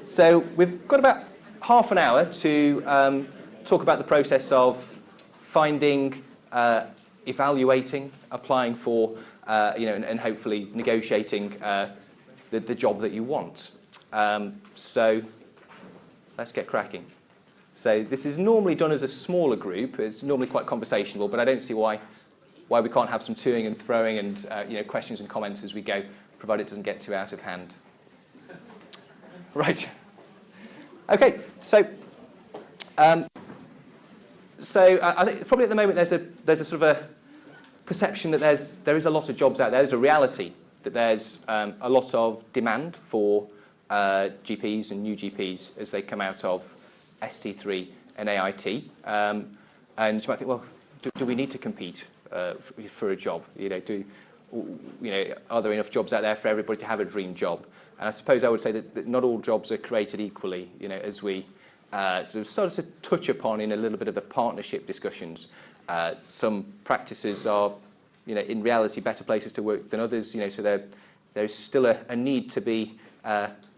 So we've got about half an hour to talk about the process of finding, evaluating, applying for, and hopefully negotiating the job that you want. So let's get cracking. So this is normally done as a smaller group. It's normally quite conversational, but I don't see why we can't have some toing and throwing and questions and comments as we go, provided it doesn't get too out of hand. Right. Okay. So I think probably at the moment there's a sort of a perception that there is a lot of jobs out there. There's a reality that there's a lot of demand for GPs and new GPs as they come out of ST3 and AIT. And you might think, well, do we need to compete for a job? Are there enough jobs out there for everybody to have a dream job? And I suppose I would say that not all jobs are created equally, as we sort of started to touch upon in a little bit of the partnership discussions. Some practices are, in reality, better places to work than others, so there's still a need to be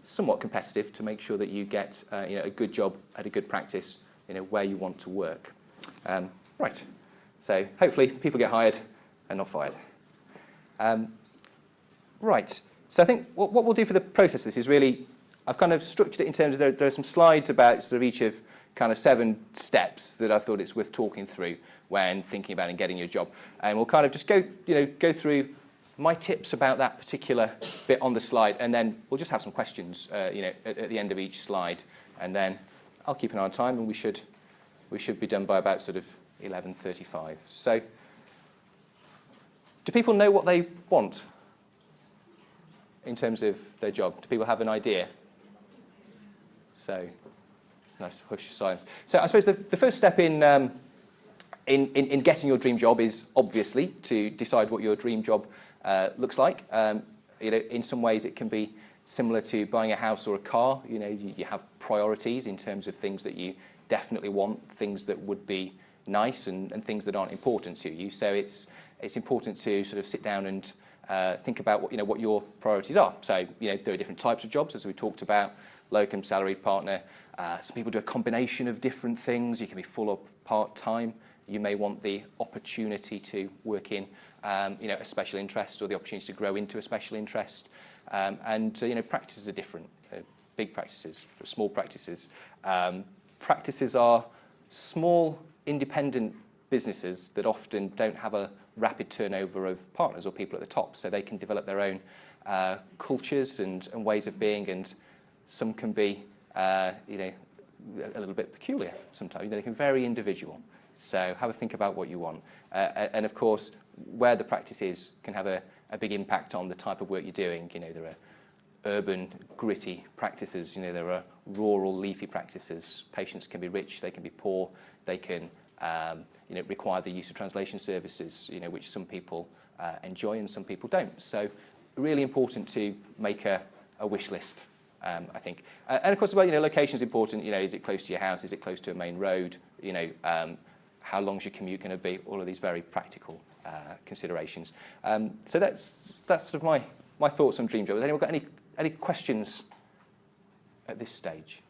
somewhat competitive to make sure that you get a good job at a good practice, where you want to work. Right. So hopefully people get hired and not fired. Right. So I think what we'll do for the process of this is really, I've kind of structured it in terms of there are some slides about sort of each of kind of 7 steps that I thought it's worth talking through when thinking about and getting your job. And we'll kind of just go through my tips about that particular bit on the slide, and then we'll just have some questions, at the end of each slide, and then I'll keep an eye on time, and we should be done by about sort of 11:35. So, do people know what they want in terms of their job? Do people have an idea? So, it's a nice hush silence. So, I suppose the first step in getting your dream job is obviously to decide what your dream job looks like. In some ways, it can be similar to buying a house or a car. You have priorities in terms of things that you definitely want, things that would be nice, and things that aren't important to you. So it's important to sort of sit down and think about what your priorities are. So there are different types of jobs, as we talked about: locum, salaried, partner. Some people do a combination of different things. You can be full or part-time. You may want the opportunity to work in a special interest, or the opportunity to grow into a special interest. Practices are different. Big practices, small practices. Practices are small, independent businesses that often don't have a rapid turnover of partners or people at the top, so they can develop their own cultures and ways of being, and some can be a little bit peculiar sometimes. They can be very individual. So have a think about what you want. And of course, where the practice is can have a big impact on the type of work you're doing. There are urban, gritty practices. There are rural, leafy practices. Patients can be rich, they can be poor, they can require the use of translation services, which some people enjoy and some people don't. So really important to make a wish list, I think. And of course, location is important. Is it close to your house? Is it close to a main road? How long's your commute going to be? All of these very practical considerations. So that's sort of my thoughts on dream job. Has anyone got any questions at this stage?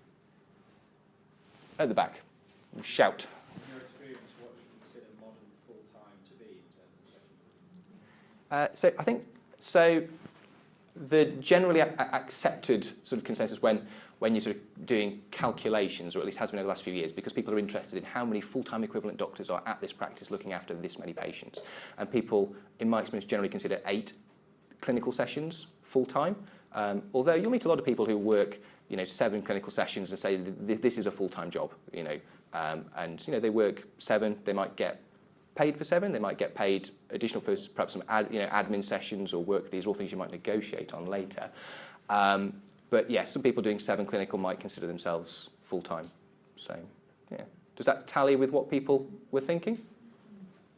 At the back, shout. In your experience, what do you consider modern full-time to be in terms of So I think the generally accepted sort of consensus when you're sort of doing calculations, or at least has been over the last few years, because people are interested in how many full-time equivalent doctors are at this practice looking after this many patients. And people, in my experience, generally consider 8 clinical sessions full-time. Although you'll meet a lot of people who work 7 clinical sessions and say this is a full-time job. They work 7, they might get paid for 7, they might get paid additional for perhaps some admin sessions or work. These are all things you might negotiate on later. But yes, some people doing 7 clinical might consider themselves full-time. So, yeah. Does that tally with what people were thinking?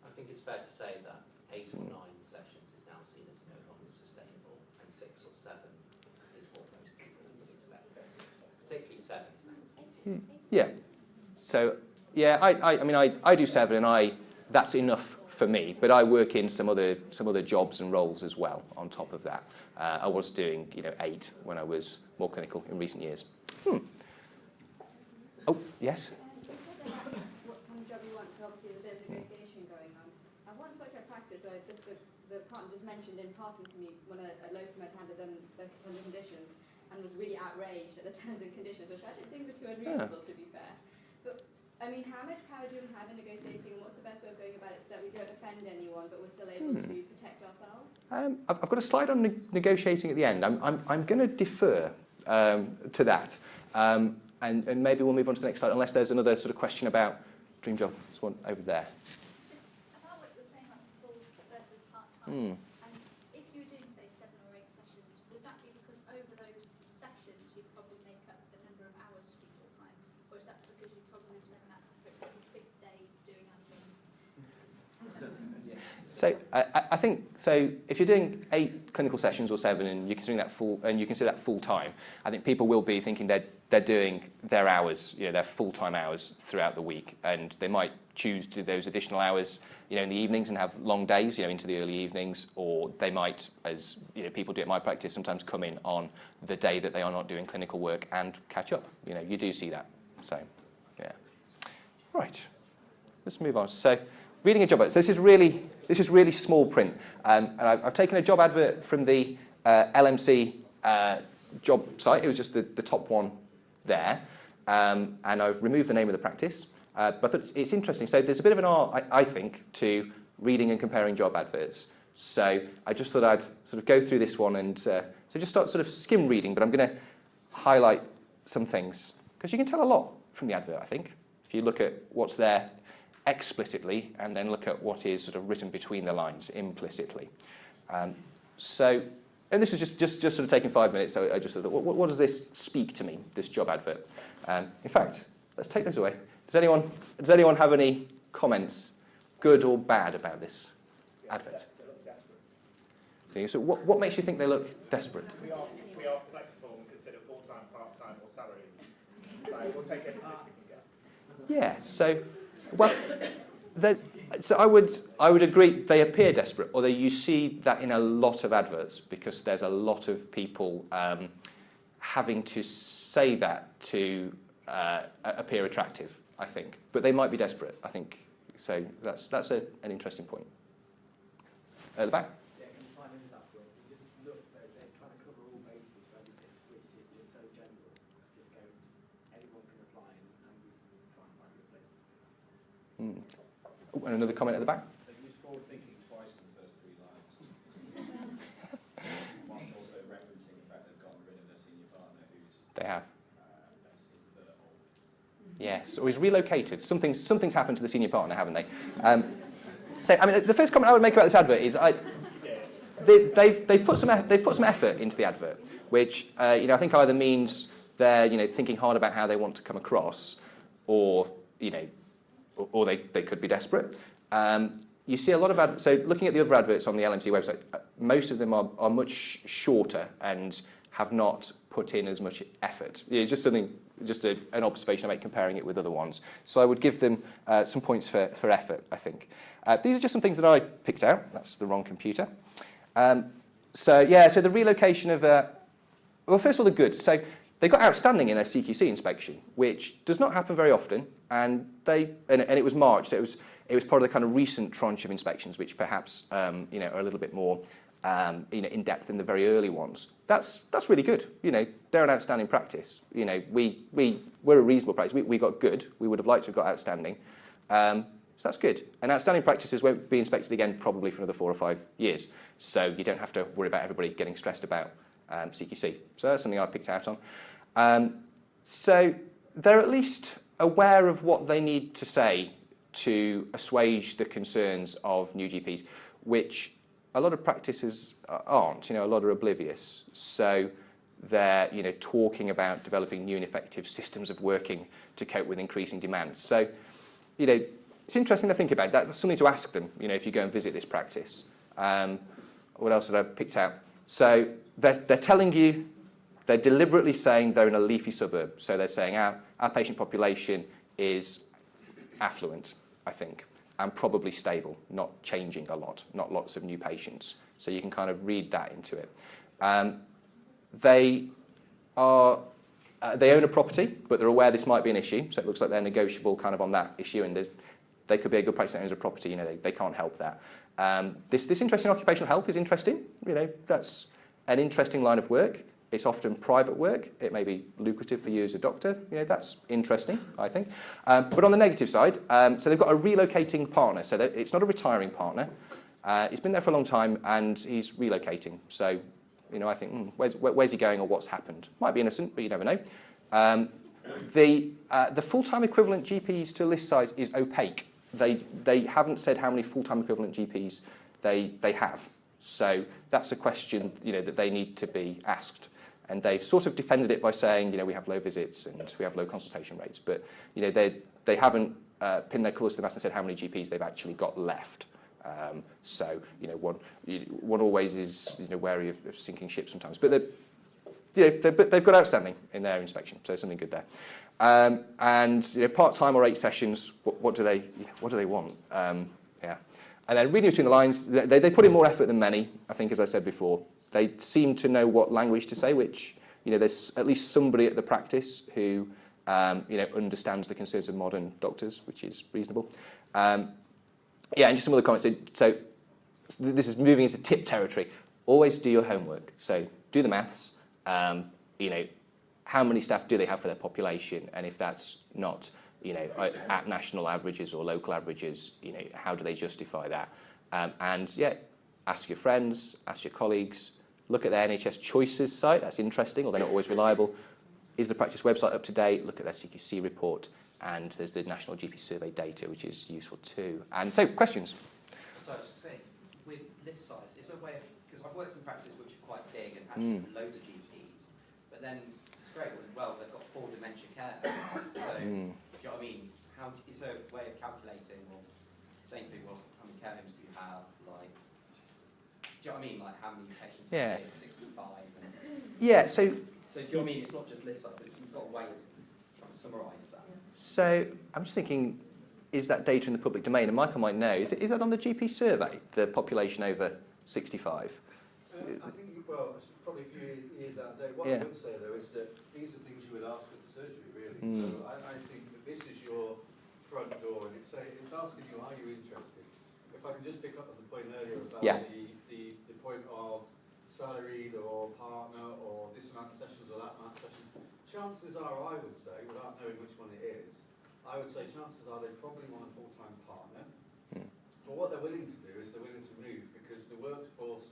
I think it's fair to say that 8 or 9 sessions is now seen as no longer sustainable, and 6 or 7 is what most people would expect. Particularly 7 now. Yeah. So, yeah, I do 7, and that's enough for me. But I work in some other jobs and roles as well on top of that. I was doing 8 when I was more clinical in recent years. Oh, yes? You said about what kind of job you want, so obviously there's a bit of negotiation going on. I've once worked at a practice where just the partner just mentioned in passing to me when a locum had handed them the terms and conditions and was really outraged at the terms and conditions, which I didn't think were too unreasonable, to be fair. But, I mean, how much power do we have in negotiating, and what's the best way of going about it so that we don't offend anyone, but we're still able to protect ourselves? I've got a slide on negotiating at the end. I'm going to defer to that. And maybe we'll move on to the next slide, unless there's another sort of question about dream job. There's one over there. Just about what you were saying about full versus part-time. And if you were doing, say, 7 or 8 sessions, would that be because over those sessions you'd probably make up the number of hours to be full-time? Or is that because you'd probably spend that big day doing admin? So I think so. If you're doing 8 clinical sessions or 7, and you're considering that consider that full time, I think people will be thinking they're doing their hours, their full-time hours throughout the week, and they might choose to do those additional hours, in the evenings and have long days, into the early evenings, or they might, as people do at my practice, sometimes come in on the day that they are not doing clinical work and catch up. You do see that. So, yeah. Right. Let's move on. So, reading a job advert. So this is really small print, and I've taken a job advert from the LMC job site. It was just the top one there, and I've removed the name of the practice. But it's interesting. So there's a bit of an art, I think, to reading and comparing job adverts. So I just thought I'd sort of go through this one and so just start sort of skim reading. But I'm going to highlight some things because you can tell a lot from the advert, I think, if you look at what's there explicitly and then look at what is sort of written between the lines implicitly. And this is just sort of taking 5 minutes, so I just thought, what does this speak to me, this job advert? In fact, let's take this away. Does anyone have any comments, good or bad, about this advert? They look desperate. So what makes you think they look desperate? We are flexible and consider full-time, part-time or salary. So we'll take anything we can get. Yeah, so I would agree they appear desperate, although you see that in a lot of adverts because there's a lot of people having to say that to appear attractive, I think. But they might be desperate, I think. So that's an interesting point. At the back? Yeah, can you find into that point? Just look, they're trying to cover all bases for everything, which is just so general. Just go, anyone can apply and we try and find your place. Oh, and another comment at the back? They've used forward thinking twice in the first 3 lines. Whilst also referencing the fact they've gotten rid of their senior partner who's They have. less infertile. Yes, or he's relocated. Something's happened to the senior partner, haven't they? So, I mean, the first comment I would make about this advert is they've put some effort into the advert, which I think either means they're thinking hard about how they want to come across, or or they could be desperate. You see a lot of so looking at the other adverts on the LMC website, most of them are much shorter and have not put in as much effort. It's just an observation I make comparing it with other ones. So I would give them some points for effort, I think. These are just some things that I picked out. That's the wrong computer. So the relocation of well, first of all, the good. So they got outstanding in their CQC inspection, which does not happen very often, and it was March, so it was part of the kind of recent tranche of inspections, which perhaps are a little bit more in depth than the very early ones. That's really good. They're an outstanding practice. We're a reasonable practice. We got good. We would have liked to have got outstanding. So that's good. And outstanding practices won't be inspected again probably for another 4 or 5 years. So you don't have to worry about everybody getting stressed about CQC. So that's something I picked out on. So they're at least aware of what they need to say to assuage the concerns of new GPs, which a lot of practices aren't. A lot are oblivious. So they're talking about developing new and effective systems of working to cope with increasing demand. So it's interesting to think about. That's something to ask them, if you go and visit this practice. What else did I picked out? So they're telling you, they're deliberately saying they're in a leafy suburb. So they're saying our patient population is affluent, I think, and probably stable, not changing a lot, not lots of new patients. So you can kind of read that into it. They are They own a property, but they're aware this might be an issue, so it looks like they're negotiable kind of on that issue, and they could be a good practice that owns a property, you know, they can't help that. This interest in occupational health is interesting, you know, that's an interesting line of work. It's often private work. It may be lucrative for you as a doctor. You know, that's interesting, I think. But on the negative side, so they've got a relocating partner. So it's not a retiring partner. He's been there for a long time and he's relocating. So, you know, I think, where's he going or what's happened? Might be innocent, but you never know. The full-time equivalent GPs to list size is opaque. They haven't said how many full-time equivalent GPs they have. So that's a question, you know, that they need to be asked. And they've sort of defended it by saying, you know, we have low visits and we have low consultation rates. But, you know, they haven't pinned their colours to the mast and said how many GPs they've actually got left. So, you know, one always is, you know, wary of sinking ships sometimes. But they've got outstanding in their inspection, so something good there. And, you know, part-time or 8 sessions, what do they want? Yeah. And then reading between the lines, they put in more effort than many, I think, as I said before. They seem to know what language to say, which, you know, there's at least somebody at the practice who, you know, understands the concerns of modern doctors, which is reasonable. Yeah, and just some other comments. So this is moving into tip territory. Always do your homework. So do the maths. You know, how many staff do they have for their population? And if that's not, you know, at national averages or local averages, you know, how do they justify that? And yeah, ask your friends, ask your colleagues, look at their NHS Choices site. That's interesting, although not always reliable. Is the practice website up to date? Look at their CQC report. And there's the National GP Survey data, which is useful too. And so, questions? So I was just saying, with list size, is there a way of, because I've worked in practices which are quite big and actually loads of GPs, but then it's great, well, they've got 4 dementia care homes. So, do you know what I mean? Is there a way of calculating, or saying to people, well, how many care homes do you have? Like, do you know what I mean? Like, how many patients are 65? Yeah, so do you know what I mean? It's not just list size, but you've got a way of trying to summarise that. So I'm just thinking, is that data in the public domain? And Michael might know. Is that on the GP survey, the population over 65? I think, well, it's probably a few years out of date. What I would say, though, is that these are things you would ask at the surgery, really. So I think that this is your front door, and it's asking you, are you interested? If I can just pick up on the point earlier about the point of salaried or partner or this amount of sessions or that amount of sessions, chances are, I would say, without knowing which one it is, I would say chances are they probably want a full-time partner. But what they're willing to do is they're willing to move, because the workforce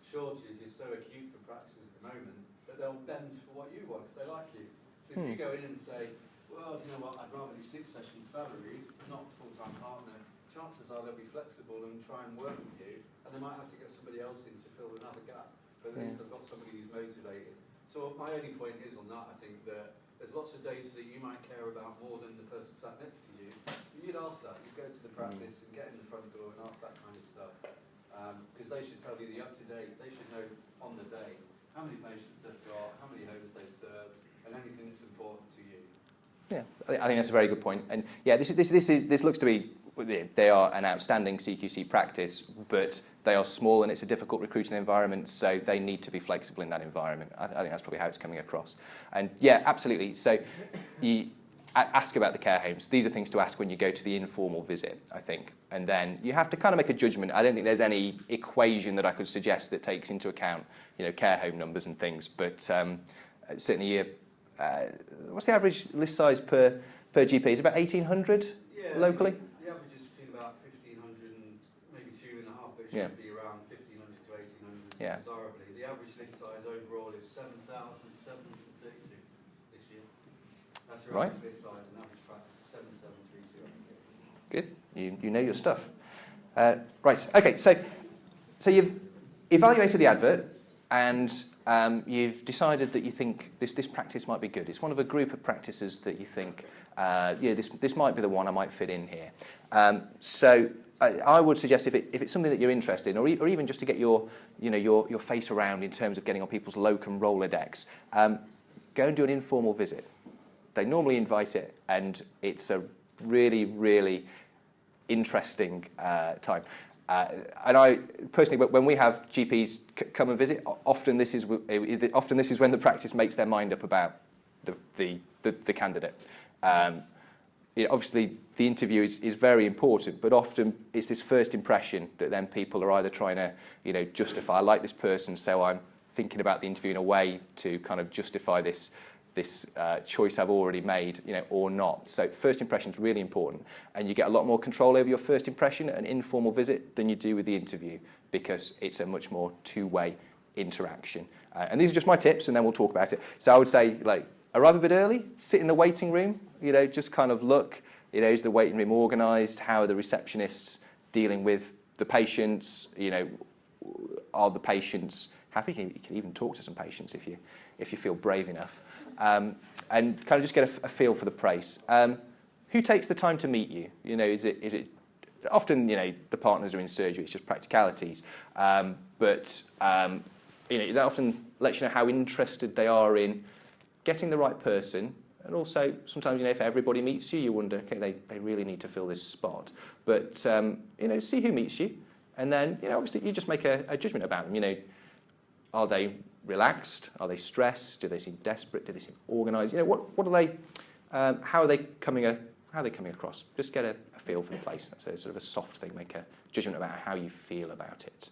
shortage is so acute for practices at the moment that they'll bend for what you want if they like you. So if you go in and say, well, you know what, I'd rather do 6 sessions salaried, not full-time partner, chances are they'll be flexible and try and work with you, and they might have to get somebody else in to fill another gap. But at least they've got somebody who's motivated. So my only point is on that, I think that there's lots of data that you might care about more than the person sat next to you. But you'd ask that. You'd go to the practice and get in the front door and ask that kind of stuff. Because they should tell you the up-to-date, they should know on the day how many patients they've got, how many homes they serve, and anything that's important to you. Yeah, I think that's a very good point. And yeah, this looks to be, they are an outstanding CQC practice, but they are small and it's a difficult recruiting environment, so they need to be flexible in that environment. I think that's probably how it's coming across. And yeah, absolutely. So you ask about the care homes. These are things to ask when you go to the informal visit, I think. And then you have to kind of make a judgment. I don't think there's any equation that I could suggest that takes into account, you know, care home numbers and things, but certainly what's the average list size per GP? Is it about 1,800 locally? The average is between about 1,500 and maybe 2.5, but it should be around 1,500 to 1,800 desirably. The average list size overall is 7,732 this year. That's your average list size, and average practice is 7,732. Good, you know your stuff. Right, okay, so you've evaluated the advert, and you've decided that you think this practice might be good. It's one of a group of practices that you think, this might be the one I might fit in here. So I would suggest if it's something that you're interested in, or even just to get your face around in terms of getting on people's locum Rolodex, go and do an informal visit. They normally invite it, and it's a really, really interesting time. And I personally, when we have GPs come and visit, often this is when the practice makes their mind up about the candidate. Obviously, the interview is very important, but often it's this first impression that then people are either trying to, justify, I like this person, so I'm thinking about the interview in a way to kind of justify this choice I've already made, or not. So first impression is really important, and you get a lot more control over your first impression at an informal visit than you do with the interview, because it's a much more two-way interaction. And these are just my tips, and then we'll talk about it. So I would say, arrive a bit early, sit in the waiting room, just kind of look, is the waiting room organised? How are the receptionists dealing with the patients? Are the patients happy? You can even talk to some patients if you feel brave enough. And kind of just get a feel for the place. Who takes the time to meet you? Is it often, the partners are in surgery, it's just practicalities. But that often lets you know how interested they are in getting the right person. And also, sometimes, if everybody meets you, you wonder, okay, they really need to fill this spot. But, see who meets you. And then, obviously, you just make a judgment about them. Are they relaxed? Are they stressed? Do they seem desperate? Do they seem organised? What are they? How are they coming across? Just get a feel for the place. That's a sort of a soft thing. Make a judgment about how you feel about it.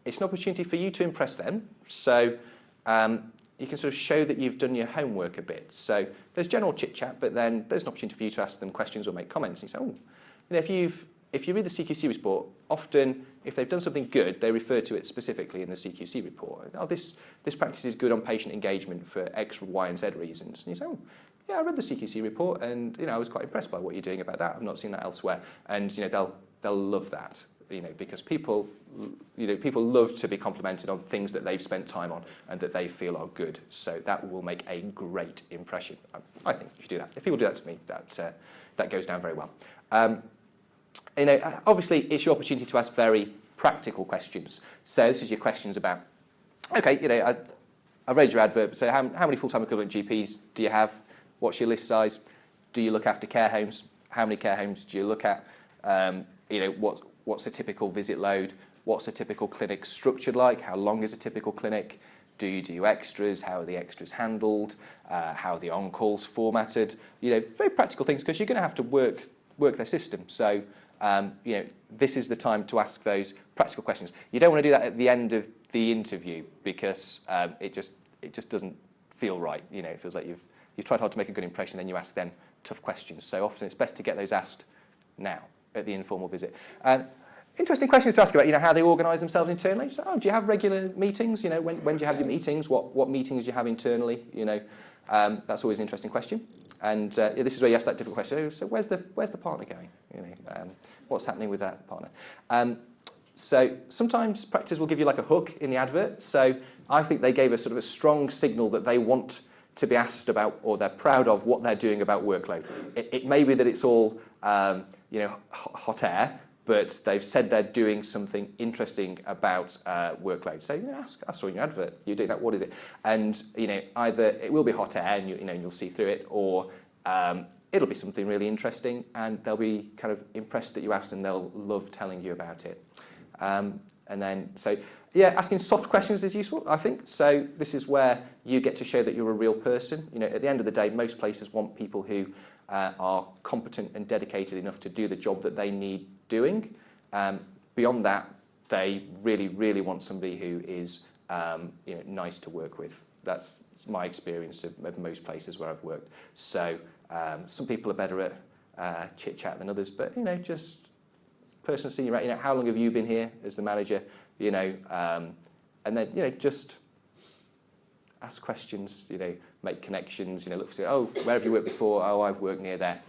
It's an opportunity for you to impress them. So you can sort of show that you've done your homework a bit. So there's general chit chat, but then there's an opportunity for you to ask them questions or make comments. And you say, if you read the CQC report, often if they've done something good, they refer to it specifically in the CQC report. This practice is good on patient engagement for X, Y, and Z reasons. And you say, yeah, I read the CQC report, and I was quite impressed by what you're doing about that. I've not seen that elsewhere, and they'll love that. Because people love to be complimented on things that they've spent time on and that they feel are good. So that will make a great impression. I think you should do that. If people do that to me, that goes down very well. Obviously, it's your opportunity to ask very practical questions. So this is your questions about, okay, I've read your advert, so how many full-time equivalent GPs do you have? What's your list size? Do you look after care homes? How many care homes do you look at? What's a typical visit load? What's a typical clinic structured like? How long is a typical clinic? Do you do extras? How are the extras handled? How are the on-calls formatted? Very practical things, because you're going to have to work their system. So, this is the time to ask those practical questions. You don't want to do that at the end of the interview, because it just doesn't feel right. It feels like you've tried hard to make a good impression, then you ask them tough questions. So often it's best to get those asked now at the informal visit. Interesting questions to ask about, how they organise themselves internally. So, do you have regular meetings? When do you have your meetings? What meetings do you have internally? That's always an interesting question. And this is where you ask that difficult question. So where's the partner going? What's happening with that partner? So sometimes practices will give you like a hook in the advert. So I think they gave us sort of a strong signal that they want to be asked about, or they're proud of what they're doing about workload. It may be that it's all hot air, but they've said they're doing something interesting about workload. So I saw in your advert, you're doing that. What is it? And either it will be hot air, and you'll see through it, or it'll be something really interesting, and they'll be kind of impressed that you asked, and they'll love telling you about it. And then asking soft questions is useful, I think. So this is where you get to show that you're a real person. At the end of the day, most places want people who are competent and dedicated enough to do the job that they need doing. Beyond that, they really, really want somebody who is nice to work with. That's my experience of most places where I've worked. So some people are better at chit-chat than others, but just person seeing you out, how long have you been here as the manager? And then just ask questions, make connections, look for, where have you worked before? Oh, I've worked near there.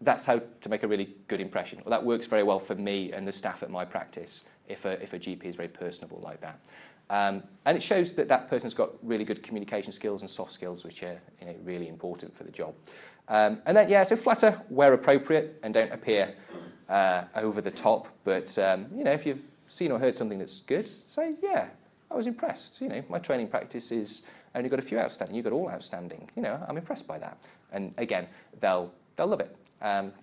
That's how to make a really good impression. Well, that works very well for me and the staff at my practice if a GP is very personable like that. And it shows that person's got really good communication skills and soft skills, which are really important for the job. And then, so flatter where appropriate and don't appear over the top. But, if you've seen or heard something that's good, say, yeah, I was impressed. My training practice is only got a few outstanding. You've got all outstanding. I'm impressed by that. And again, they'll love it.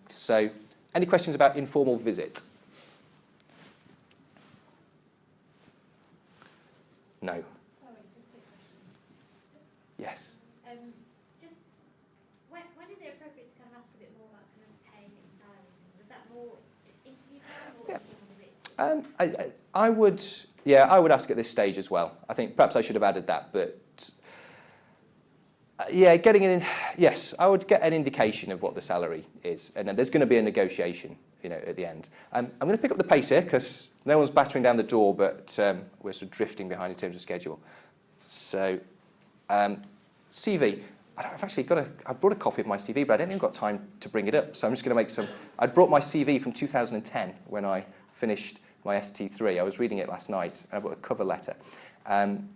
So any questions about informal visit? No. Sorry, just a quick question. Yes. Just when is it appropriate to kind of ask a bit more about kind of pay and salary? Is that more interview time or is it? I would ask at this stage as well. I think perhaps I should have added that, but yes, I would get an indication of what the salary is, and then there's going to be a negotiation, at the end. I'm going to pick up the pace here because no one's battering down the door, but we're sort of drifting behind in terms of schedule. So, CV. I brought a copy of my CV, but I don't think I've got time to bring it up. So I'm just going to make some. I brought my CV from 2010 when I finished my ST3. I was reading it last night, and I brought a cover letter, and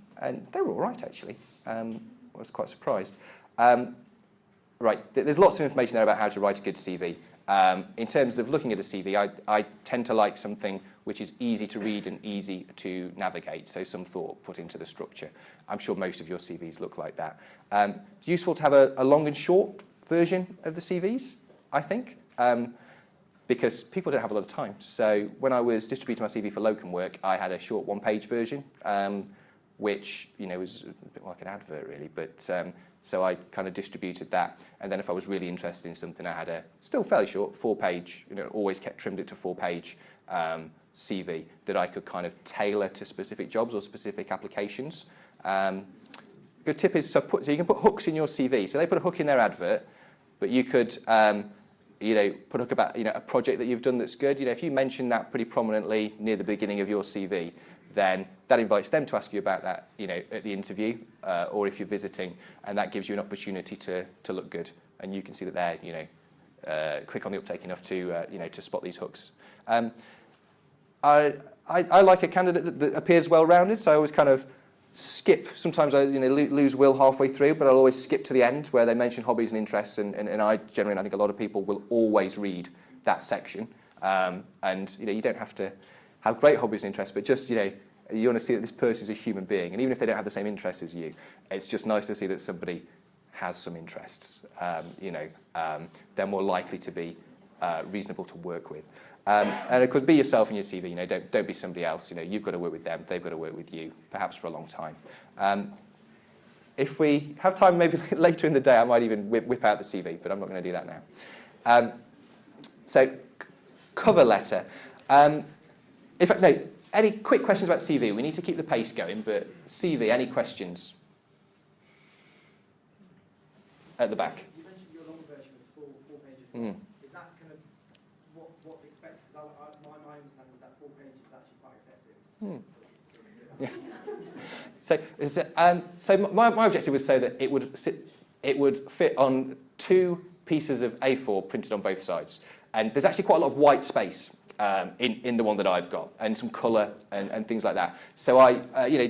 they were all right actually. I was quite surprised. Right, there's lots of information there about how to write a good CV. In terms of looking at a CV, I tend to like something which is easy to read and easy to navigate, so some thought put into the structure. I'm sure most of your CVs look like that. It's useful to have a long and short version of the CVs, I think, because people don't have a lot of time. So when I was distributing my CV for locum work, I had a short one-page version, which was a bit like an advert really, but so I kind of distributed that, and then if I was really interested in something, I had a still fairly short 4-page, always trimmed it to 4-page CV that I could kind of tailor to specific jobs or specific applications. Good tip is so you can put hooks in your CV. So they put a hook in their advert, but you could put a hook about a project that you've done that's good. If you mention that pretty prominently near the beginning of your CV, then that invites them to ask you about that, at the interview, or if you're visiting, and that gives you an opportunity to look good, and you can see that they're, quick on the uptake enough to, to spot these hooks. I like a candidate that appears well-rounded, so I always kind of skip. Sometimes I, lose will halfway through, but I'll always skip to the end where they mention hobbies and interests, and I think a lot of people will always read that section, and you don't have to have great hobbies and interests, but just, you want to see that this person is a human being. And even if they don't have the same interests as you, it's just nice to see that somebody has some interests. They're more likely to be reasonable to work with. And of course, be yourself in your CV. Don't be somebody else. You've got to work with them. They've got to work with you, perhaps for a long time. If we have time, maybe later in the day, I might even whip out the CV, but I'm not going to do that now. So, cover letter. Any quick questions about CV? We need to keep the pace going, but CV, any questions? At the back. You mentioned your longer version was 4 pages. Mm. Is that kind of what's expected? Because my understanding was that 4 pages is actually quite excessive. So my objective was so that it would fit on 2 pieces of A4 printed on both sides, and there's actually quite a lot of white space in the one that I've got, and some colour and things like that. So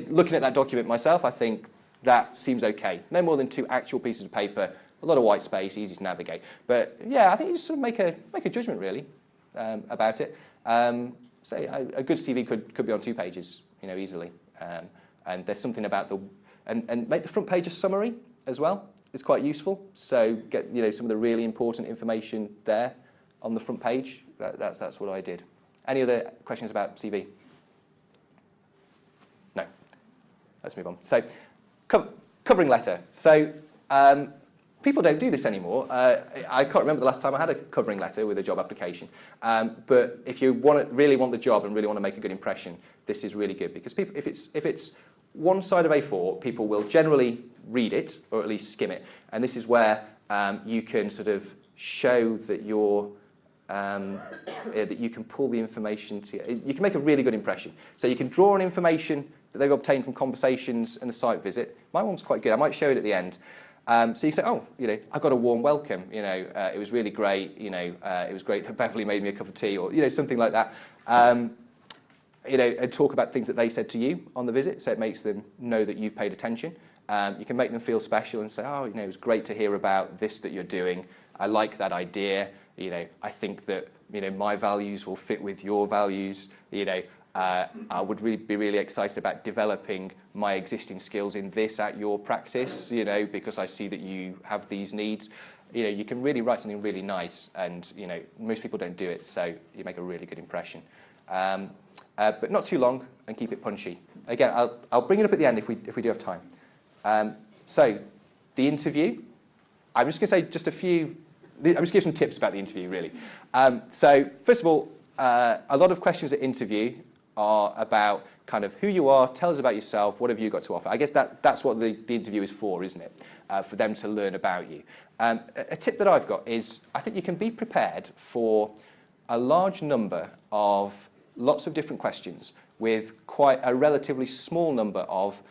looking at that document myself, I think that seems okay. No more than 2 actual pieces of paper, a lot of white space, easy to navigate. But yeah, I think you just sort of make a judgment really about it. Say a good CV could be on 2 pages, easily. And there's something about and make the front page a summary as well. It's quite useful. So get some of the really important information there on the front page. That's what I did. Any other questions about CV? No. Let's move on. So, covering letter. So, people don't do this anymore. I can't remember the last time I had a covering letter with a job application. But if you really want the job and really want to make a good impression, this is really good, because people, if it's one side of A4, people will generally read it, or at least skim it. And this is where you can sort of show that you're that you can pull the information you can make a really good impression. So you can draw on information that they've obtained from conversations and the site visit. My one's quite good. I might show it at the end. So you say, I got a warm welcome. It was really great. It was great that Beverly made me a cup of tea, or something like that. And talk about things that they said to you on the visit, so it makes them know that you've paid attention. You can make them feel special and say, it was great to hear about this that you're doing. I like that idea. I think that my values will fit with your values. I would be really excited about developing my existing skills in this at your practice. Because I see that you have these needs. You can really write something really nice, and most people don't do it, so you make a really good impression. But not too long, and keep it punchy. Again, I'll bring it up at the end if we do have time. So The interview, I'm just going to say just a few, I'm just going to give some tips about the interview, really. So first of all, a lot of questions at interview are about kind of who you are, tell us about yourself, what have you got to offer. I guess that's what the interview is for, isn't it? For them to learn about you. A tip that I've got is I think you can be prepared for a large number of lots of different questions with quite a relatively small number of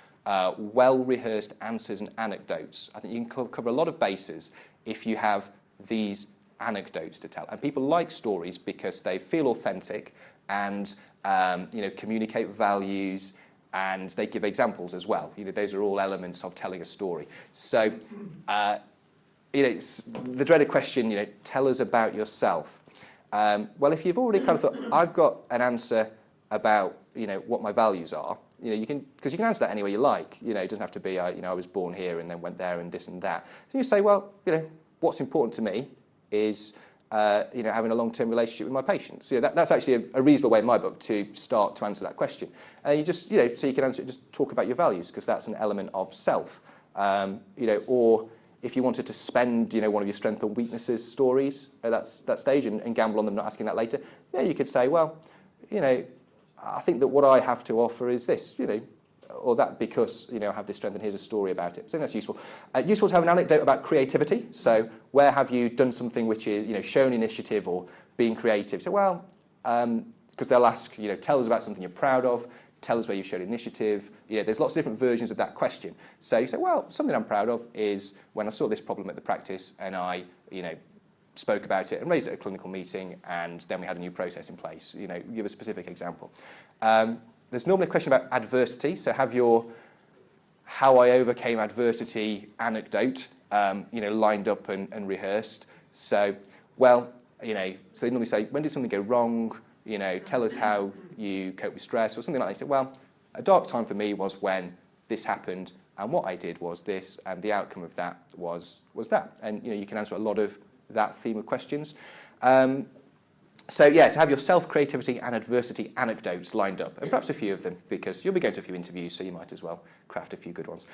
well-rehearsed answers and anecdotes. I think you can cover a lot of bases if you have these anecdotes to tell. And people like stories because they feel authentic and communicate values, and they give examples as well. Those are all elements of telling a story. So, the dreaded question, tell us about yourself. Well, if you've already kind of thought, I've got an answer about, what my values are, because you can answer that any way you like. It doesn't have to be, I was born here and then went there and this and that. So you say, well, what's important to me is, having a long-term relationship with my patients. That's actually a reasonable way in my book to start to answer that question. And you just, so you can answer it, just talk about your values, because that's an element of self. Or if you wanted to spend, one of your strengths or weaknesses stories at that stage and gamble on them not asking that later, you could say, well, I think that what I have to offer is this, or that because, I have this strength and here's a story about it. So I think that's useful. Useful to have an anecdote about creativity. So where have you done something which is, shown initiative or being creative? So, well, because they'll ask, tell us about something you're proud of, tell us where you showed initiative. There's lots of different versions of that question. So you say, well, something I'm proud of is when I saw this problem at the practice and I, spoke about it and raised it at a clinical meeting, and then we had a new process in place. Give a specific example. There's normally a question about adversity. So have your how I overcame adversity anecdote, lined up and rehearsed. So, well, so they normally say, when did something go wrong? Tell us how you cope with stress or something like that. They say, well, a dark time for me was when this happened, and what I did was this, and the outcome of that was that. And you can answer a lot of that theme of questions. So have your self-creativity and adversity anecdotes lined up, and perhaps a few of them, because you'll be going to a few interviews, so you might as well craft a few good ones.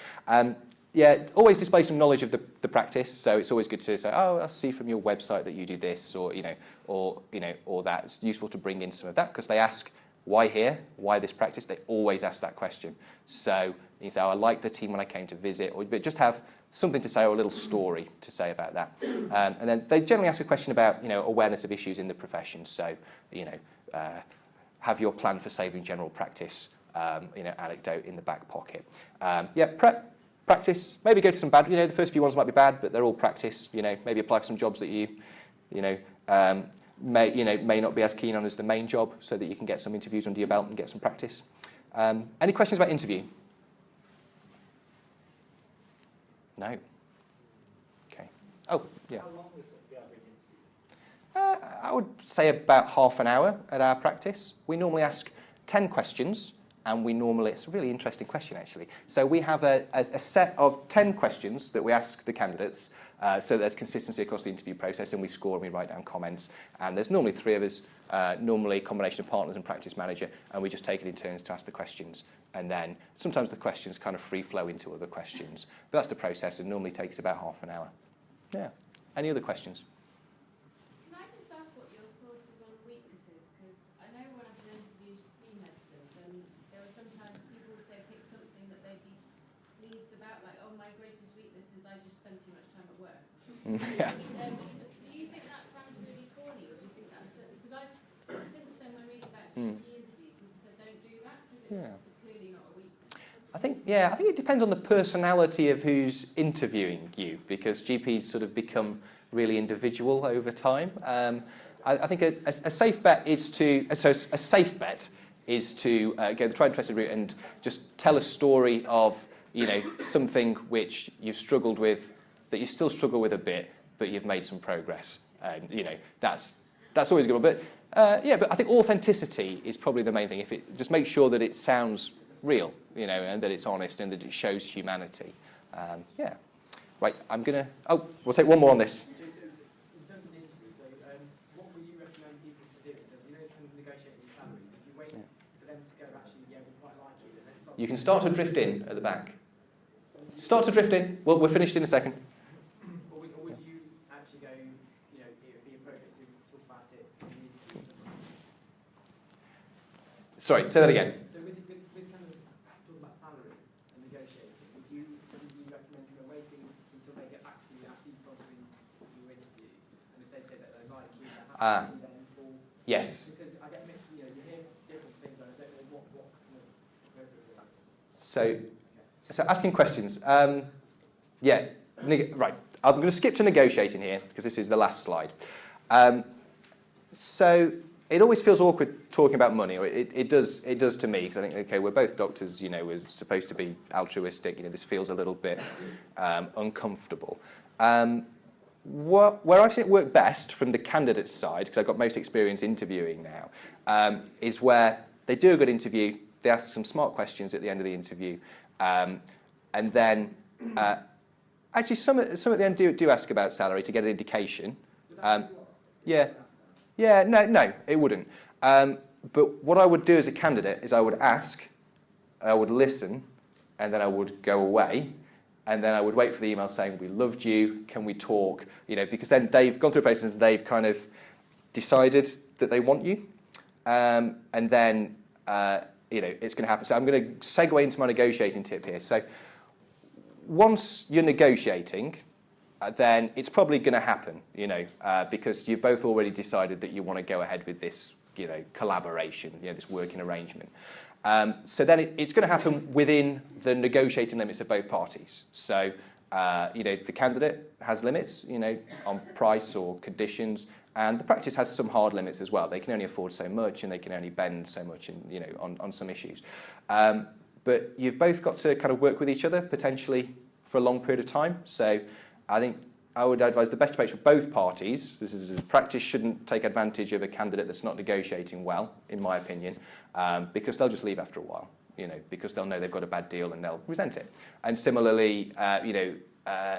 Always display some knowledge of the practice. So it's always good to say, oh, I see from your website that you do this, or that. It's useful to bring in some of that, because they ask, why here? Why this practice? They always ask that question. So you say, oh, I liked the team when I came to visit, but just have something to say or a little story to say about that. And then they generally ask a question about, awareness of issues in the profession. So, have your plan for saving general practice, anecdote in the back pocket. Prep, practice, maybe go to some bad, the first few ones might be bad, but they're all practice, maybe apply for some jobs that you may not be as keen on as the main job, so that you can get some interviews under your belt and get some practice. Any questions about interview? No. Okay. Oh, yeah. How long is the average interview? I would say about half an hour at our practice. We normally ask 10 questions, and it's a really interesting question, actually. So we have a set of 10 questions that we ask the candidates, so there's consistency across the interview process, and we score and we write down comments. And there's normally 3 of us, normally a combination of partners and practice manager, and we just take it in turns to ask the questions. And then sometimes the questions kind of free flow into other questions. But that's the process, and normally takes about half an hour. Yeah. Any other questions? Can I just ask what your thought is on weaknesses? Because I know when I've done interviews with pre-medicine, then there are sometimes people would say pick something that they'd be pleased about, like, oh, my greatest weakness is I just spend too much time at work. Yeah. Do you think that sounds really corny, or do you think that's... Because since then, when reading back GP interviews, people said don't do that, because it's clearly not a weakness. I think it depends on the personality of who's interviewing you, because GPs sort of become really individual over time. I think a safe bet is to go the tried and trusted route and just tell a story of something which you've struggled with, that you still struggle with a bit, but you've made some progress. And that's always good. But but I think authenticity is probably the main thing. If it just make sure that it sounds real, and that it's honest and that it shows humanity. Right, we'll take one more on this. In terms of the interview, so what would you recommend people to do? So, kind of negotiating your salary, would you wait for them to go, actually, we quite like you, and then start... You can start to drift in at the back. Start to drift in. Well, we're finished in a second. Or would you actually go, you know, it would be appropriate to talk about it in the interview? Sorry, say that again. So with kind of talking about salary and negotiating, would you recommend kind of waiting until they get back to you after you've gone through your interview, and if they say that they like you, they're happy then, or Yes. because I get mixed, you know, you hear different things, and I don't know what's kind of appropriate for that. So asking questions. Yeah, right. I'm going to skip to negotiating here because this is the last slide. So it always feels awkward talking about money, or it does to me, because I think, okay, we're both doctors, you know, we're supposed to be altruistic, you know, this feels a little bit uncomfortable. Where I've seen it work best from the candidate's side, because I've got most experience interviewing now, is where they do a good interview, they ask some smart questions at the end of the interview, and then actually some at the end do ask about salary to get an indication. Yeah, no, it wouldn't. But what I would do as a candidate is I would ask, I would listen, and then I would go away, and then I would wait for the email saying, we loved you, can we talk? You know, because then they've gone through a process and they've kind of decided that they want you. And then, you know, it's going to happen. So I'm going to segue into my negotiating tip here. So once you're negotiating, then it's probably going to happen, you know, because you've both already decided that you want to go ahead with this, you know, collaboration, you know, this working arrangement. So then it's going to happen within the negotiating limits of both parties. So, you know, the candidate has limits, you know, on price or conditions, and the practice has some hard limits as well. They can only afford so much, and they can only bend so much, in, you know, on some issues. But you've both got to kind of work with each other, potentially for a long period of time. So I think I would advise the best approach for both parties. This is practice shouldn't take advantage of a candidate that's not negotiating well, in my opinion, because they'll just leave after a while, you know, because they'll know they've got a bad deal and they'll resent it. And similarly, you know,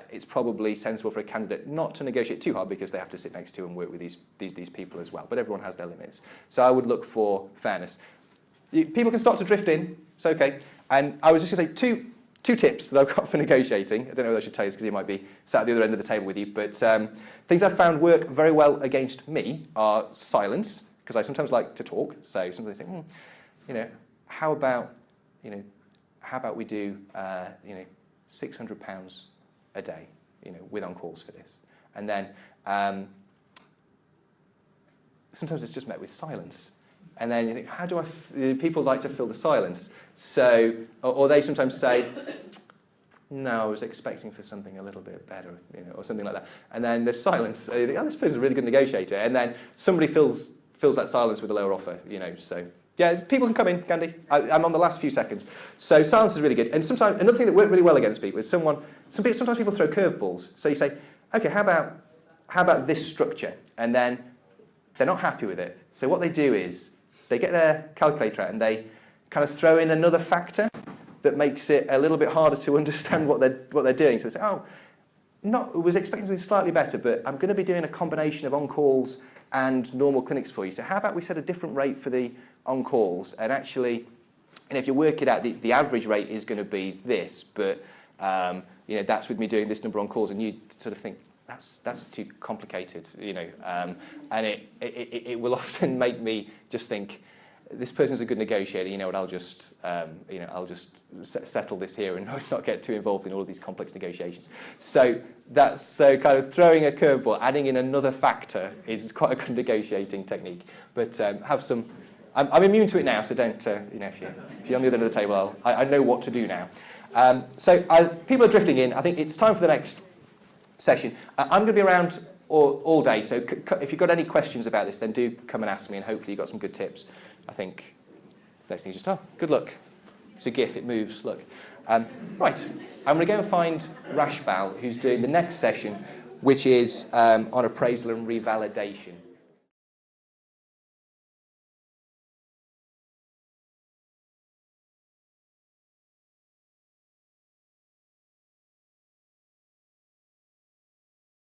it's probably sensible for a candidate not to negotiate too hard because they have to sit next to and work with these people as well. But everyone has their limits. So I would look for fairness. People can start to drift in. It's okay. And I was just going to say two tips that I've got for negotiating. I don't know whether I should tell you this because you might be sat at the other end of the table with you. But things I've found work very well against me are silence, because I sometimes like to talk. So sometimes I think, you know, how about we do, you know, £600 a day, you know, with on-calls for this. And then sometimes it's just met with silence. And then you think, how do people like to fill the silence? So, or they sometimes say, no, I was expecting for something a little bit better, you know, or something like that. And then there's silence. So you think, oh, this person's a really good negotiator. And then somebody fills that silence with a lower offer, you know. So yeah, people can come in, Gandhi. I'm on the last few seconds. So silence is really good. And sometimes another thing that worked really well against people is sometimes people throw curveballs. So you say, okay, how about this structure? And then they're not happy with it. So what they do is they get their calculator out and they kind of throw in another factor that makes it a little bit harder to understand what they're doing. So they say, oh, I was expecting something slightly better, but I'm going to be doing a combination of on-calls and normal clinics for you. So how about we set a different rate for the on-calls? And actually, and if you work it out, the average rate is going to be this, but you know, that's with me doing this number on calls, and you sort of think, that's too complicated, you know, and it will often make me just think, this person's a good negotiator, you know what, I'll just settle this here and not get too involved in all of these complex negotiations. So kind of throwing a curveball, adding in another factor is quite a good negotiating technique. But have some, I'm immune to it now, so don't, you know, if you're on the other end of the table, I know what to do now. So people are drifting in. I think it's time for the next session. I'm going to be around all day, so if you've got any questions about this, then do come and ask me, and hopefully you've got some good tips. I think next thing is just, good luck. It's a GIF, it moves, look. Right, I'm going to go and find Rashbal, who's doing the next session, which is on appraisal and revalidation.